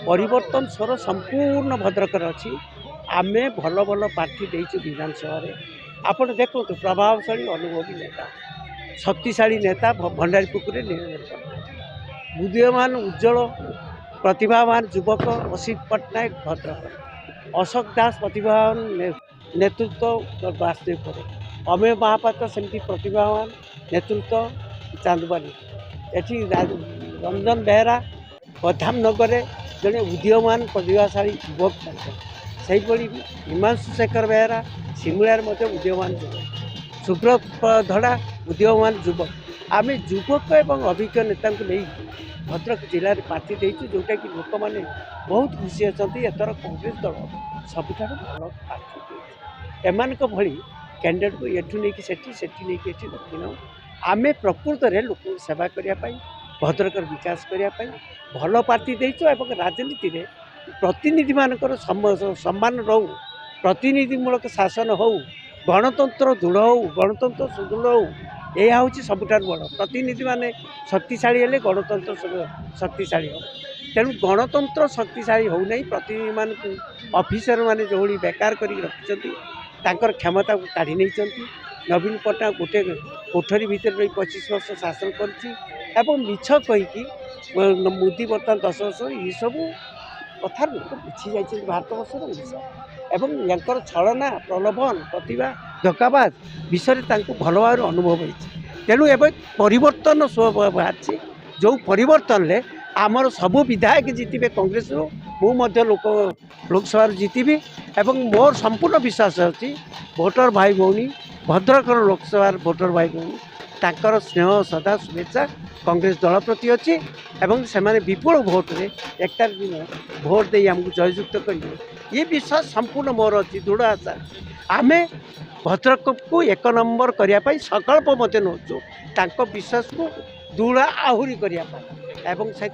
परिवर्तन स्वर संपूर्ण भद्रकर अच्छी आम भल भल प्रार्थी देचु विधानसभा आप देखो प्रभावशाली अनुभवी नेता शक्तिशाली नेता भंडारीपुकुरे बुद्धिमान उज्जवल प्रतिभावान युवक असित पट्टनायक भद्रकर अशोक दास प्रतिभावान नेतृत्व वास्तविक अमेय महापात्र सेमती प्रतिभावान नेतृत्व चांदबानी एटी रंजन बेहरा बदामनगर जड़े उदीयमान प्रतिभाशाली युवक से हिमांशु शेखर बेहरा सिमुलार उदीयमान युवक सुब्रत धड़ा उदीयमान युवक आम युवक एवं अभिज्ञ नेता नहीं भद्रक जिले में प्रार्थी देचु जोटा कि लोक मैंने बहुत खुशी अच्छा एथर कांग्रेस दल सबुठ भल प्रार्थी एमान भली कैंडिडेट को एठू नहीं सेठी नहीं रखिन आम प्रकृत में लोक सेवा करने भद्रकर विकास करने भल प्रार्थी देचु एवं राजनीति में प्रतिनिधि मानकर सम्मान रहू प्रतिनिधिमूलक शासन हो गणतंत्र दृढ़ हो गणतंत्र सुदृढ़ हो यह हूँ सबुठार बड़ प्रतिनिधि माने शक्तिशाली हेले गणतंत्र शक्तिशाली हो तेणु गणतंत्र शक्तिशाली हो नहीं प्रतिनिधि मान ऑफिसर माने जो बेकार कर रखिंट क्षमता को काढ़ी नहीं नवीन पट्टनायक गोटे कोठरी भितर रही 25 वर्ष शासन कर मिछ कहीकि मोदी बर्तमान 10 वर्ष ये सब कथा लोक बुझी जाइए भारत वर्षर ओडिशा एवं यांकर छलना प्रलोभन प्रतिभा धक्काबाज विषय भल भाव अनुभव होती तेणु एवं परिवर्तन बाहरी जो परिवर्तन ले आमर सबू विधायक जीतबे कांग्रेस मुझे लोकसभा जीतबी एवं मोर संपूर्ण विश्वास अच्छी भोटर भाई भौणी भद्रकर लोकसभा भोटर भाई भौणी तांकर स्नेह सदा शुभेच्छा कांग्रेस दल प्रति अच्छी एवं से विपुल भोट रे 1 तारिख दिन भोट दे आमको जययुक्त करेंगे ये विश्वास संपूर्ण मोर अच्छी दृढ़ आशा आम भद्रक को 1 नंबर करने संकल्प मत नौ विश्वास को दृढ़ आहरी करने से